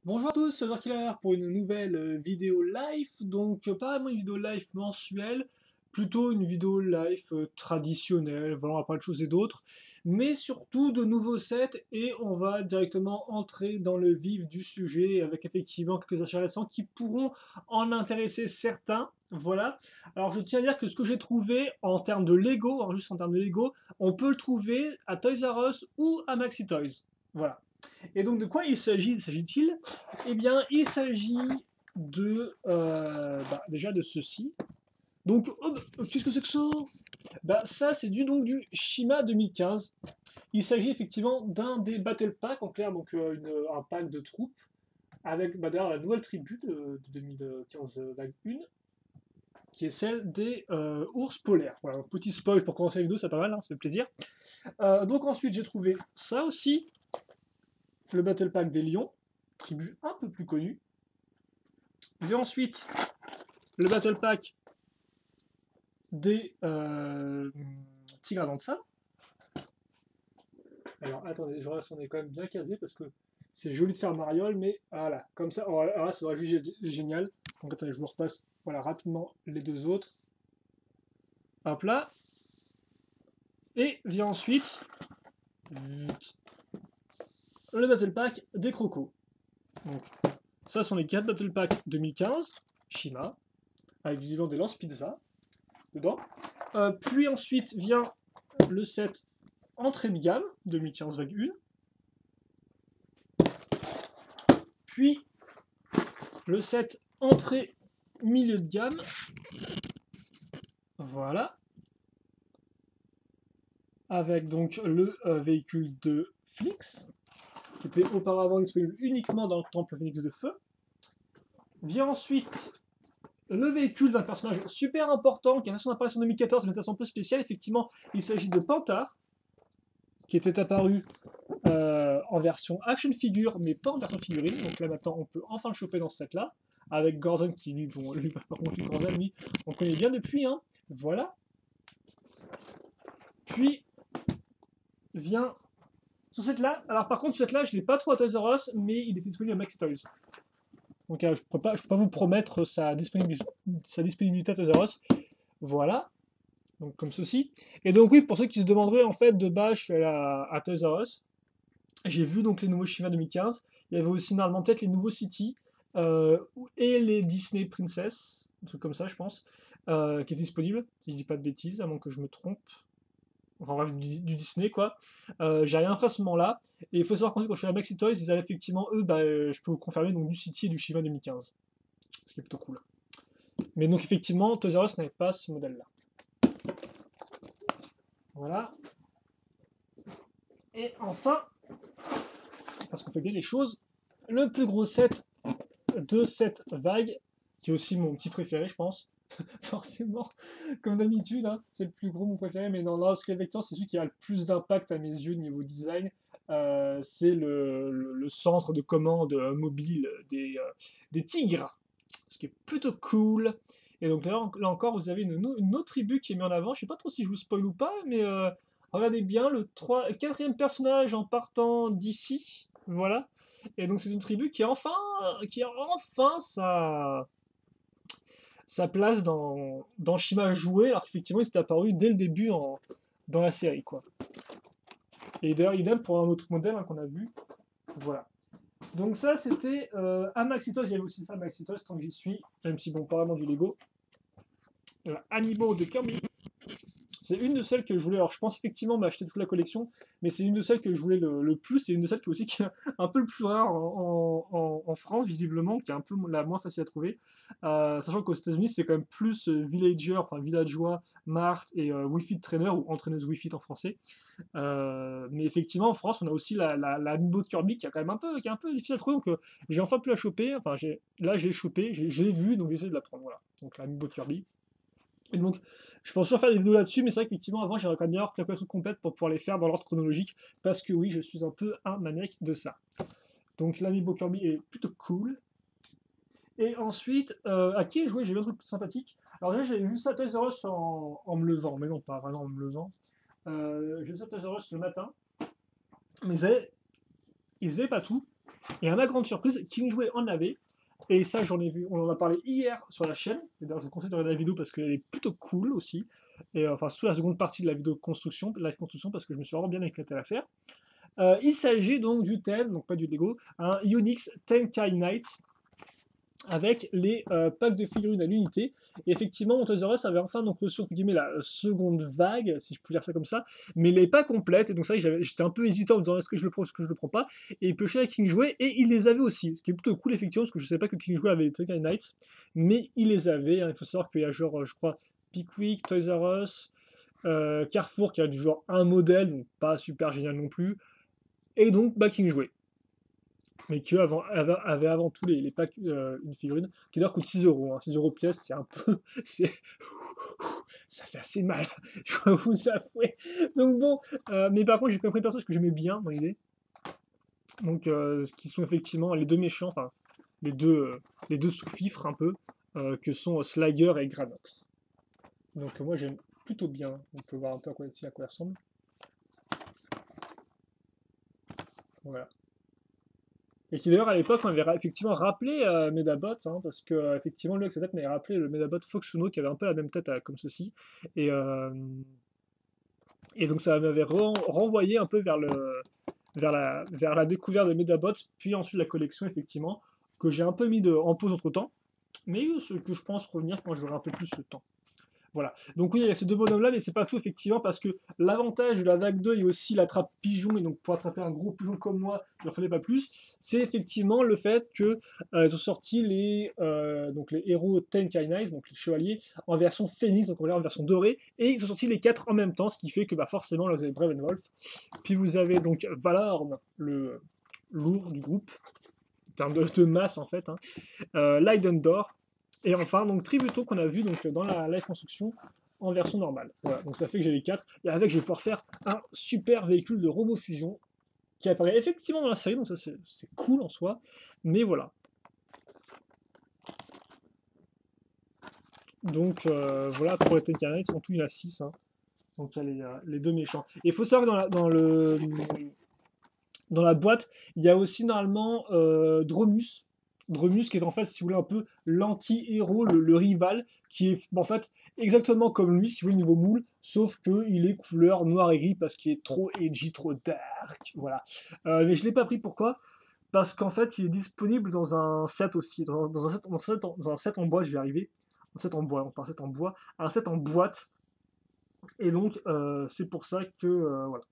Bonjour à tous, c'est Killer pour une nouvelle vidéo live. Donc, pas vraiment une vidéo live mensuelle, plutôt une vidéo live traditionnelle, voilà, on va parler de choses et d'autres, mais surtout de nouveaux sets et on va directement entrer dans le vif du sujet avec effectivement quelques achats récents qui pourront en intéresser certains. Voilà. Alors, je tiens à dire que ce que j'ai trouvé en termes de Lego, hein, juste en termes de Lego, on peut le trouver à Toys R Us ou à Maxi Toys. Voilà. Et donc, de quoi s'agit-il? Eh bien, il s'agit déjà de ceci. Donc, oh, qu'est-ce que c'est que ça? Ça, c'est du Shima 2015. Il s'agit effectivement d'un des Battle Packs, en clair, donc un pack de troupes, avec d'ailleurs la nouvelle tribu de 2015 vague 1, qui est celle des ours polaires. Voilà, un petit spoil pour commencer la vidéo, c'est pas mal, hein, ça fait plaisir. Donc ensuite, j'ai trouvé ça aussi, le Battle Pack des lions, tribu un peu plus connue. J'ai ensuite le Battle Pack des tigres à dents de sable. Alors attendez, je reste, on est quand même bien casé parce que c'est joli de faire mariole, mais voilà, comme ça, alors là, ça aurait juste génial. Donc attendez, je vous repasse voilà, rapidement les deux autres. Hop là. Et vient ensuite le Battle Pack des crocos. Donc, ça sont les 4 Battle Pack 2015, Shima, avec visiblement des lance-pizza dedans. Puis ensuite vient le set entrée de gamme 2015 vague 1. Puis le set entrée milieu de gamme. Voilà. Avec donc le véhicule de Flix, qui était auparavant disponible uniquement dans le temple Phoenix de Feu. Vient ensuite le véhicule d'un personnage super important qui a fait son apparition en 2014, mais de façon un peu spéciale. Effectivement, il s'agit de Pantar, qui était apparu en version action figure, mais pas en version figurine. Donc là maintenant, on peut enfin le choper dans ce set-là, avec Gorzon qui lui, bon, lui par contre, Gorzon, lui, on connaît bien depuis, hein. Voilà. Puis vient ce set-là. Alors par contre, ce set-là, je ne l'ai pas trouvé à Toys R Us, mais il était disponible à Maxi Toys. Donc je ne peux pas vous promettre sa disponibilité à Toys R Us. Voilà. Donc comme ceci. Et donc oui, pour ceux qui se demanderaient, en fait, de base, je suis allé à Toys R Us. J'ai vu donc les nouveaux Shima 2015. Il y avait aussi normalement peut-être les nouveaux City et les Disney Princess, un truc comme ça, je pense, qui étaient disponibles, si je dis pas de bêtises, à moins que je me trompe. Enfin bref, du Disney quoi. J'ai rien fait à ce moment-là. Et il faut savoir qu'en fait, quand je suis à Maxi Toys, ils avaient effectivement, eux, je peux vous confirmer, donc du City et du Shima 2015. Ce qui est plutôt cool. Mais donc effectivement, Toys R Us n'avait pas ce modèle-là. Voilà. Et enfin, parce qu'on fait bien les choses, le plus gros set de cette vague, qui est aussi mon petit préféré, je pense. Forcément, comme d'habitude, hein, c'est le plus gros, mon préféré, mais non, Scale Vector, c'est celui qui a le plus d'impact à mes yeux niveau design. C'est le centre de commande mobile des tigres, ce qui est plutôt cool. Et donc là encore, vous avez une autre tribu qui est mise en avant. Je sais pas trop si je vous spoil ou pas, mais regardez bien le 4e personnage en partant d'ici. Voilà. Et donc c'est une tribu qui a enfin sa place dans Shima joué, alors qu'effectivement il s'était apparu dès le début dans la série, quoi. Et d'ailleurs idem pour un autre modèle hein, qu'on a vu. Voilà. Donc ça c'était à Maxi Toys, j'avais aussi ça à Maxi Toys tant que j'y suis, même si bon pas vraiment du Lego. Amiibo de Kirby. C'est une de celles que je voulais. Alors, je pense effectivement m'acheter toute la collection, mais c'est une de celles que je voulais le plus. C'est une de celles qui est aussi qui est un peu le plus rare en France, visiblement, qui est un peu la moins facile à trouver. Sachant qu'aux États-Unis, c'est quand même plus villager, enfin villageois, mart et Wi-Fi trainer ou entraîneuse Wi-Fi en français. Mais effectivement, en France, on a aussi la Amiibo de Kirby qui, qui est un peu difficile à trouver. Donc, j'ai enfin pu la choper. Enfin, là, j'ai chopé, je l'ai vu, donc j'ai essayé de la prendre. Voilà. Donc, la Amiibo de Kirby. Et donc, je pense toujours faire des vidéos là-dessus, mais c'est vrai qu'effectivement, avant, j'aimerais quand même bien avoir la collection complète pour pouvoir les faire dans l'ordre chronologique, parce que oui, je suis un peu un maniaque de ça. Donc, l'Amiibo Kirby est plutôt cool. Et ensuite, à qui j'ai joué? J'ai vu un truc sympathique. Alors, déjà, j'avais vu ça à Toys R Us en me levant, mais non, pas vraiment en me levant. J'ai vu ça à Toys R Us le matin, mais ils avaient pas tout. Et à ma grande surprise, Kingsway en avait. Et ça, j'en ai vu, on en a parlé hier sur la chaîne. Et d'ailleurs, je vous conseille de regarder la vidéo parce qu'elle est plutôt cool aussi. Et enfin, surtout la seconde partie de la vidéo construction, live construction, parce que je me suis vraiment bien éclaté à la faire. Il s'agit donc du thème, donc pas du Lego, un Unix 10K Night avec les packs de figurines à l'unité. Et effectivement, mon Toys R Us avait enfin donc reçu entre guillemets la seconde vague, si je peux dire ça comme ça, mais elle n'est pas complète. Et donc ça, j'étais un peu hésitant en me disant est-ce que je le prends, est-ce que je le prends pas. Et il piochait à Kingsway et il les avait aussi, ce qui est plutôt cool effectivement, parce que je ne savais pas que Kingsway avait les Tech Nights, mais il les avait. Hein. Il faut savoir qu'il y a genre, je crois, Pickwick, Toys R Us, Carrefour qui a du genre un modèle, donc pas super génial non plus, et donc bah, Kingsway mais qui avait avant tout les packs une figurine, qui d'ailleurs coûte 6 euros. Hein. 6 euros pièce, c'est un peu. Ça fait assez mal. Je vous avouer. Donc bon, mais par contre, j'ai compris un personnage que j'aimais bien dans l'idée. Donc, ce qui sont effectivement les deux méchants, enfin, les deux sous-fifres un peu, que sont Slager et Granox. Donc, moi, j'aime plutôt bien. On peut voir un peu à quoi il ressemble. Voilà. Et qui d'ailleurs à l'époque m'avait effectivement rappelé Medabot, hein, parce que effectivement lui avec sa tête m'avait rappelé le Medabot Foxuno qui avait un peu la même tête comme ceci. Et, euh, et donc ça m'avait renvoyé un peu vers la découverte de Medabot, puis ensuite la collection effectivement, que j'ai un peu mis en pause entre temps, mais ce que je pense revenir quand j'aurai un peu plus de temps. Voilà. Donc oui, il y a ces deux bonhommes-là, mais c'est pas tout effectivement parce que l'avantage de la vague 2 et aussi l'attrape pigeon, et donc pour attraper un gros pigeon comme moi, il n'en fallait pas plus, c'est effectivement le fait que ils ont sorti donc les héros Tenkai donc les chevaliers, en version phénix, donc on en version dorée, et ils ont sorti les 4 en même temps, ce qui fait que bah, forcément là vous avez Bravenwolf, puis vous avez donc Valorn, le lourd du groupe, en termes de masse en fait, hein, Leidendor, et enfin, donc Tributo qu'on a vu donc, dans la live construction en version normale. Voilà, donc ça fait que j'ai les 4. Et avec, je vais pouvoir faire un super véhicule de robot fusion qui apparaît effectivement dans la série, donc ça c'est cool en soi. Mais voilà. Donc voilà pour les Tenkanex, en tout il y en a 6. Hein. Donc il y a les deux méchants. Et il faut savoir que dans la boîte, il y a aussi normalement Dromus. Dromus qui est en fait, si vous voulez, un peu l'anti-héros, le rival, qui est en fait exactement comme lui, si vous voulez, niveau moule, sauf qu'il est couleur noir et gris parce qu'il est trop edgy, trop dark. Voilà. Mais je ne l'ai pas pris, pourquoi? Parce qu'en fait, il est disponible dans un set aussi, dans un set en bois, je vais y arriver. Un set en bois, on parle set en bois, un set en boîte. Et donc, c'est pour ça que, voilà.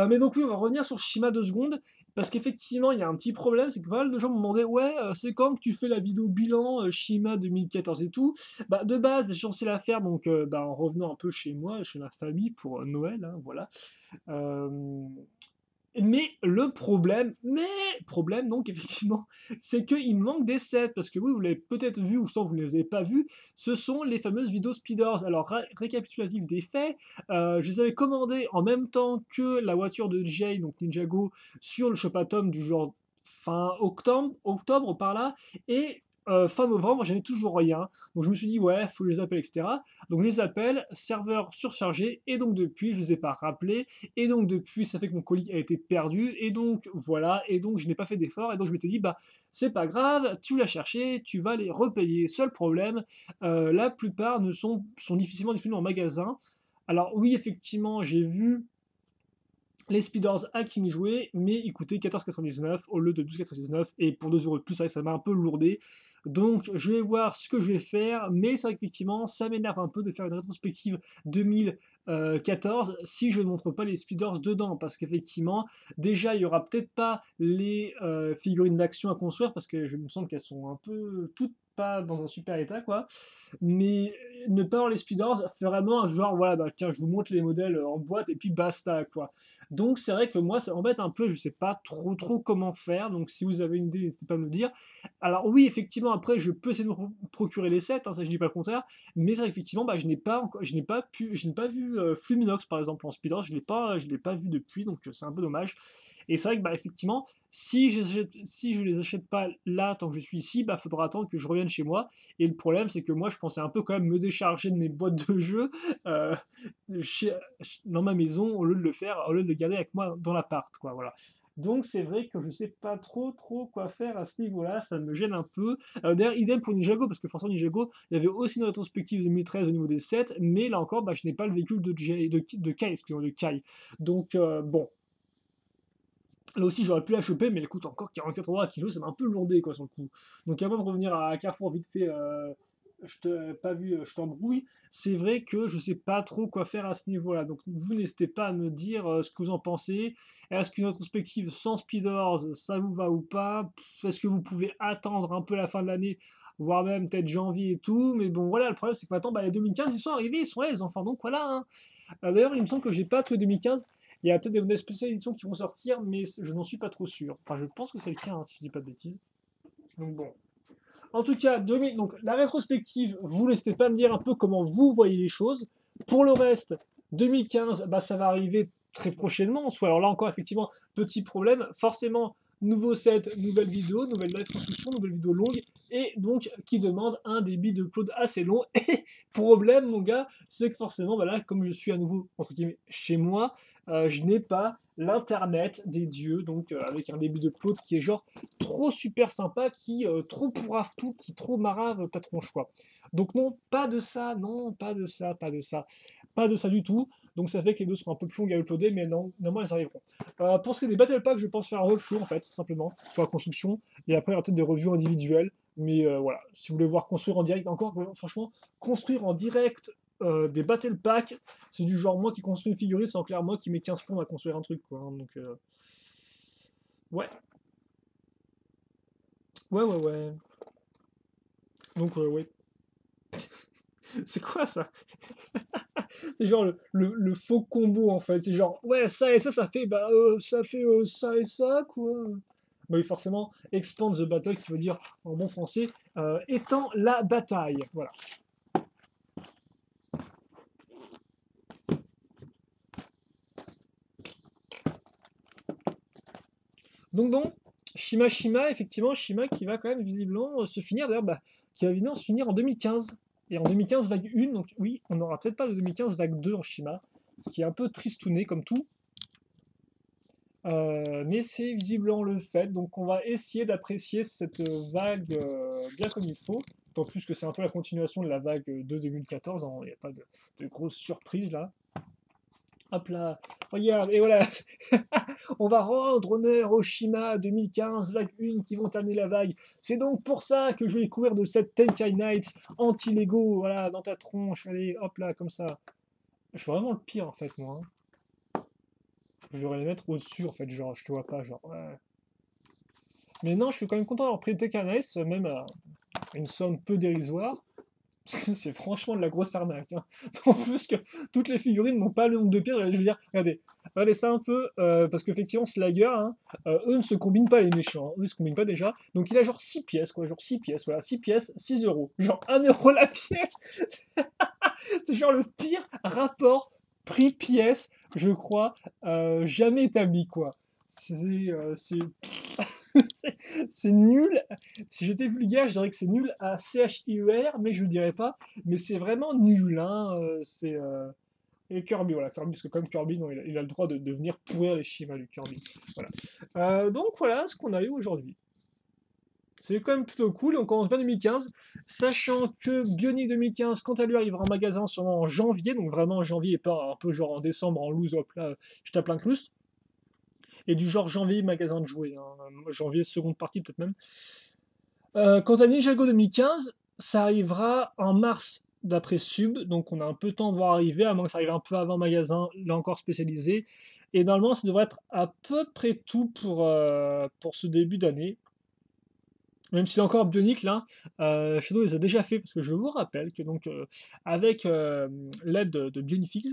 Mais donc oui, on va revenir sur Shima 2 secondes, parce qu'effectivement, il y a un petit problème, c'est que pas mal de gens me demandaient, ouais, c'est quand que tu fais la vidéo bilan Shima 2014 et tout. Bah, de base, j'ai censé la faire donc bah, en revenant un peu chez moi, chez ma famille pour Noël, hein, voilà. Euh, mais le problème donc effectivement, c'est qu'il manque des sets, parce que oui, vous l'avez peut-être vu, ou sinon vous ne les avez pas vus, ce sont les fameuses vidéos speeders. Alors, récapitulatif des faits, je les avais commandées en même temps que la voiture de Jay, donc Ninjago, sur le Shop-Atom du genre fin octobre par là, et fin novembre, j'avais toujours rien. Donc je me suis dit, ouais, faut les appeler, etc. Donc je les appelle, serveur surchargé, et donc depuis, je ne les ai pas rappelés, et donc depuis, ça fait que mon colis a été perdu, et donc voilà, et donc je n'ai pas fait d'effort, et donc je m'étais dit, bah c'est pas grave, tu l'as cherché, tu vas les repayer. Seul problème, la plupart sont difficilement disponibles en magasin. Alors oui, effectivement, j'ai vu les Speeders à qui m'y jouer, mais ils coûtaient 14,99 au lieu de 12,99, et pour 2 euros de plus, ça m'a un peu lourdé. Donc je vais voir ce que je vais faire, mais c'est vrai qu'effectivement, ça m'énerve un peu de faire une rétrospective 2014 si je ne montre pas les speeders dedans, parce qu'effectivement, déjà, il n'y aura peut-être pas les figurines d'action à construire, parce que je me sens qu'elles sont un peu toutes pas dans un super état, quoi. Mais ne pas avoir les speeders, fait vraiment genre, voilà, bah tiens, je vous montre les modèles en boîte, et puis basta, quoi. Donc c'est vrai que moi, ça m'embête un peu, je sais pas trop comment faire, donc si vous avez une idée, n'hésitez pas à me le dire. Alors oui, effectivement, après, je peux essayer de me procurer les sets, hein, ça je dis pas le contraire, mais c'est vrai qu'effectivement, bah, je n'ai pas vu Fluminox par exemple en speeder, je l'ai pas vu depuis, donc c'est un peu dommage. Et c'est vrai que bah, effectivement, si je les achète pas là tant que je suis ici, bah faudra attendre que je revienne chez moi. Et le problème, c'est que moi, je pensais un peu quand même me décharger de mes boîtes de jeux dans ma maison au lieu de le faire, au lieu de le garder avec moi dans l'appart, quoi. Voilà. Donc c'est vrai que je sais pas trop quoi faire à ce niveau-là, ça me gêne un peu. D'ailleurs, idem pour Ninjago, parce que forcément Ninjago, il y avait aussi une rétrospective 2013 au niveau des sets, mais là encore, bah, je n'ai pas le véhicule de Kai, excusez-moi, de Kai. Donc bon, là aussi j'aurais pu la choper, mais elle coûte encore 44 € à kilo, ça m'a un peu lourdé quoi sur le coup. Donc avant de revenir à Carrefour vite fait, je te pas vu, je t'embrouille, c'est vrai que je sais pas trop quoi faire à ce niveau-là. Donc vous n'hésitez pas à me dire ce que vous en pensez. Est-ce qu'une rétrospective sans speeders, ça vous va ou pas? Est-ce que vous pouvez attendre un peu la fin de l'année, voire même peut-être janvier et tout? Mais bon voilà, le problème c'est que maintenant bah, les 2015 ils sont arrivés, ils sont là les enfants, donc voilà, hein. D'ailleurs, il me semble que j'ai pas tous les 2015. Il y a peut-être des spéciales éditions qui vont sortir, mais je n'en suis pas trop sûr. Enfin, je pense que c'est le cas, hein, si je dis pas de bêtises. Donc bon. En tout cas, donc, la rétrospective, vous n'hésitez pas à me dire un peu comment vous voyez les choses. Pour le reste, 2015, bah, ça va arriver très prochainement. Soit alors là encore, effectivement, petit problème. Forcément, nouveau set, nouvelle vidéo, nouvelle live construction, nouvelle vidéo longue, et donc qui demande un débit de cloud assez long. Et problème, mon gars, c'est que forcément, voilà, comme je suis à nouveau entre guillemets chez moi, je n'ai pas l'internet des dieux, donc avec un débit de cloud qui est genre trop super sympa, qui trop pourrave tout, qui trop marave ta tronche quoi. Donc non, pas de ça, non, pas de ça, pas de ça, pas de ça du tout. Donc ça fait que les deux seront un peu plus longues à uploader, mais non, normalement elles arriveront. Pour ce qui est des Battle Packs, je pense faire un roadshow en fait, tout simplement, pour la construction, et après il y aura peut-être des reviews individuelles, mais voilà, si vous voulez voir construire en direct, encore, franchement, construire en direct des Battle Packs, c'est du genre moi qui construis une figurine, c'est en clair moi qui mets 15 plombs à construire un truc quoi, hein, donc ouais, ouais. Donc ouais. C'est quoi ça? C'est genre le faux combo en fait. C'est genre ouais ça et ça fait bah ça fait ça et ça quoi. Bah oui forcément expand the battle qui veut dire en bon français étend la bataille. Voilà. Donc bon, Shima effectivement Shima qui va quand même visiblement se finir d'ailleurs bah, qui va évidemment se finir en 2015. Et en 2015 vague 1 donc oui on n'aura peut-être pas de 2015 vague 2 en Shima. Ce qui est un peu tristouné comme tout. Mais c'est visiblement le fait, donc on va essayer d'apprécier cette vague bien comme il faut, d'autant plus que c'est un peu la continuation de la vague de 2014, hein, il n'y a pas de grosses surprises là. Hop là, regarde, et voilà, on va rendre honneur au Shima 2015, vague 1 qui vont terminer la vague. C'est donc pour ça que je vais couvrir de cette Tenkai Night anti-Lego, voilà, dans ta tronche, allez, hop là, comme ça. Je suis vraiment le pire en fait, moi, hein. Je devrais les mettre au-dessus en fait, genre, je te vois pas, genre, ouais. Mais non, je suis quand même content d'avoir pris le TKNS, même à une somme peu dérisoire, parce que c'est franchement de la grosse arnaque, hein. En plus que toutes les figurines n'ont pas le nombre de pièces, je veux dire, regardez ça un peu, parce qu'effectivement, Slayer, hein, eux ne se combinent pas les méchants, hein. Eux ne se combinent pas déjà, donc il a genre 6 pièces, quoi, genre 6 pièces, voilà, 6 pièces, 6 euros, genre 1 € la pièce, c'est genre le pire rapport prix-pièce, je crois, jamais établi, quoi. C'est c'est c'est nul. Si j'étais vulgaire, je dirais que c'est nul à CHIER, mais je ne le dirais pas. Mais c'est vraiment nul, hein. Et Kirby, voilà, Kirby, parce que comme Kirby, non, il a le droit de venir pourrir les schémas du Kirby. Voilà. Donc voilà ce qu'on a eu aujourd'hui. C'est quand même plutôt cool. On commence bien 2015, sachant que Bionic 2015, quant à lui, arrivera en magasin sûrement en janvier, donc vraiment en janvier et pas un peu genre en décembre en loose, hop là, je tape un cloust. Et du genre janvier, magasin de jouets, hein. Janvier, seconde partie peut-être même. Quant à Ninjago 2015, ça arrivera en mars d'après Sub, donc on a un peu de temps de voir arriver, à moins que ça arrive un peu avant magasin, là encore spécialisé. Et normalement, ça devrait être à peu près tout pour ce début d'année. Même si encore Bionic, là, Shadow les a déjà fait, parce que je vous rappelle que donc avec l'aide de Bionifix,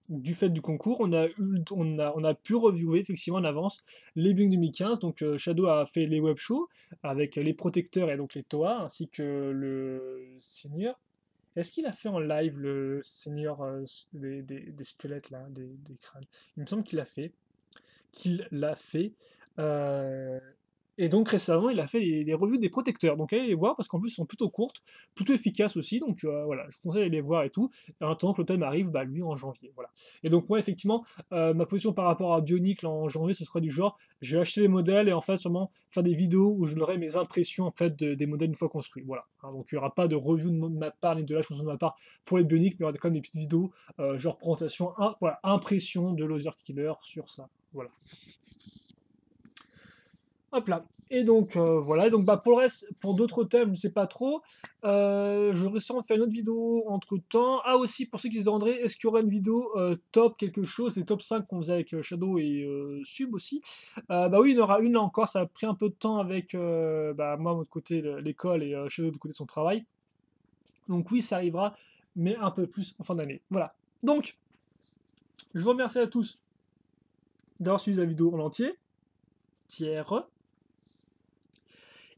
du fait du concours, on a pu reviewer effectivement en avance les Bing 2015. Donc Shadow a fait les web shows avec les protecteurs et donc les Toa, ainsi que le Seigneur. Est-ce qu'il a fait en live le Seigneur des squelettes là, des crânes? Il me semble qu'il l'a fait. Qu'il l'a fait. Euh, Et donc récemment, il a fait les revues des protecteurs. Donc allez les voir parce qu'en plus, ils sont plutôt courtes, plutôt efficaces aussi. Donc voilà, je vous conseille d'aller les voir et tout. Et en attendant que l'automne arrive, bah, lui en janvier. Voilà. Et donc moi, effectivement, ma position par rapport à Bionic là, en janvier, ce sera du genre, je vais acheter les modèles et en fait sûrement faire des vidéos où je donnerai mes impressions en fait des modèles une fois construits. Voilà. Hein, donc il n'y aura pas de review de ma part ni de la chose de ma part pour les Bionic, mais il y aura quand même des petites vidéos genre présentation, voilà, impression de Loser Killer sur ça. Voilà. Hop là. Et donc voilà, donc bah pour le reste, pour d'autres thèmes, je ne sais pas trop. Je récemment fait une autre vidéo entre temps. Ah aussi, pour ceux qui se demanderaient, est-ce qu'il y aura une vidéo top quelque chose, les top 5 qu'on faisait avec Shadow et Sub aussi. Bah oui, il y en aura une là encore, ça a pris un peu de temps avec bah, moi de mon côté l'école et Shadow de côté son travail. Donc oui, ça arrivera, mais un peu plus en fin d'année. Voilà. Donc, je vous remercie à tous d'avoir suivi la vidéo en entier. Tiers.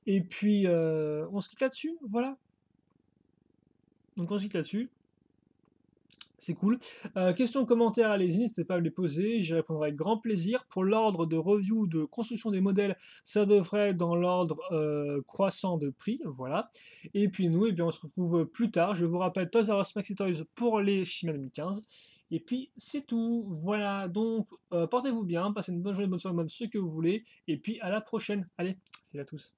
Et puis, on se quitte là-dessus, voilà. Donc on se quitte là-dessus, c'est cool. Questions, commentaires, allez-y, n'hésitez pas à me les poser, j'y répondrai avec grand plaisir. Pour l'ordre de review, de construction des modèles, ça devrait être dans l'ordre croissant de prix, voilà. Et puis nous, eh bien, on se retrouve plus tard. Je vous rappelle Toys R Us Maxi Toys pour les Chimères 2015. Et puis c'est tout, voilà. Donc portez-vous bien, passez une bonne journée, bonne soirée, même ce que vous voulez. Et puis à la prochaine. Allez, salut à tous.